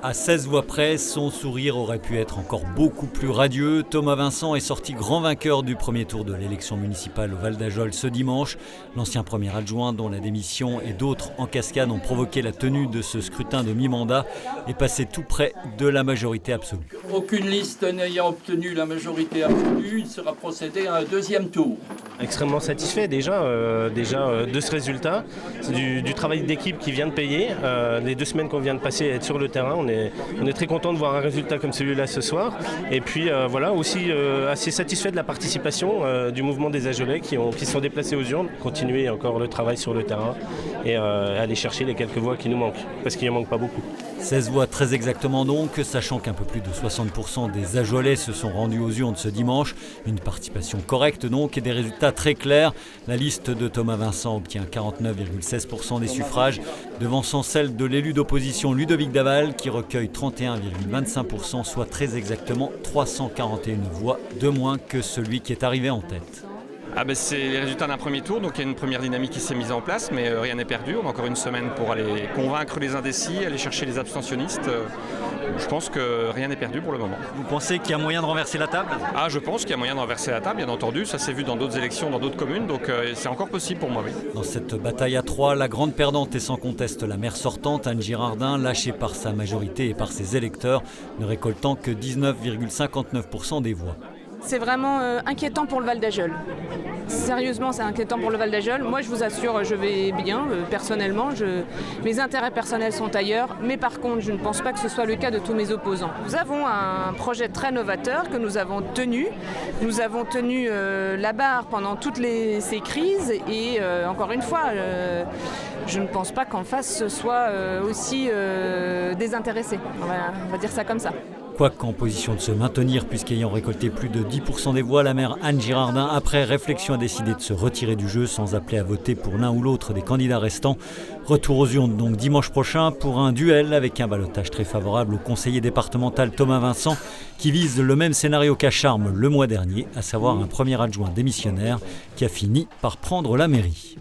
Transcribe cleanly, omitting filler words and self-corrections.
À 16 voix près, son sourire aurait pu être encore beaucoup plus radieux. Thomas Vincent est sorti grand vainqueur du premier tour de l'élection municipale au Val d'Ajol ce dimanche. L'ancien premier adjoint, dont la démission et d'autres en cascade ont provoqué la tenue de ce scrutin de mi-mandat, est passé tout près de la majorité absolue. Aucune liste n'ayant obtenu la majorité absolue, il sera procédé à un deuxième tour. Extrêmement satisfait déjà de ce résultat. C'est du travail d'équipe qui vient de payer. Les 2 semaines qu'on vient de passer à être sur le terrain, on est très content de voir un résultat comme celui-là ce soir. Et puis voilà, aussi assez satisfait de la participation du mouvement des Ajolais qui sont déplacés aux urnes. Continuer encore le travail sur le terrain et aller chercher les quelques voix qui nous manquent, parce qu'il n'en manque pas beaucoup. 16 voix très exactement donc, sachant qu'un peu plus de 60% des Ajolais se sont rendus aux urnes ce dimanche. Une participation correcte donc et des résultats très clairs. La liste de Thomas Vincent obtient 49,16% des suffrages, devançant celle de l'élu d'opposition Ludovic Daval qui recueille 31,25%, soit très exactement 341 voix de moins que celui qui est arrivé en tête. C'est les résultats d'un premier tour, donc il y a une première dynamique qui s'est mise en place, mais rien n'est perdu. On a encore une semaine pour aller convaincre les indécis, aller chercher les abstentionnistes. Je pense que rien n'est perdu pour le moment. Vous pensez qu'il y a moyen de renverser la table ? Je pense qu'il y a moyen de renverser la table, bien entendu. Ça s'est vu dans d'autres élections, dans d'autres communes, donc c'est encore possible pour moi, oui. Dans cette bataille à 3, la grande perdante est sans conteste la maire sortante, Anne Girardin, lâchée par sa majorité et par ses électeurs, ne récoltant que 19,59% des voix. C'est vraiment inquiétant pour le Val d'Ajol. Sérieusement, c'est inquiétant pour le Val d'Ajol. Moi, je vous assure, je vais bien, personnellement. Mes intérêts personnels sont ailleurs. Mais par contre, je ne pense pas que ce soit le cas de tous mes opposants. Nous avons un projet très novateur que nous avons tenu. Nous avons tenu la barre pendant toutes ces crises. Et encore une fois, je ne pense pas qu'en face, ce soit aussi désintéressé. On va dire ça comme ça. Quoique en position de se maintenir, puisqu'ayant récolté plus de 10% des voix, la maire Anne Girardin, après réflexion, a décidé de se retirer du jeu sans appeler à voter pour l'un ou l'autre des candidats restants. Retour aux urnes donc dimanche prochain pour un duel avec un ballottage très favorable au conseiller départemental Thomas Vincent qui vise le même scénario qu'à Charmes le mois dernier, à savoir un premier adjoint démissionnaire qui a fini par prendre la mairie.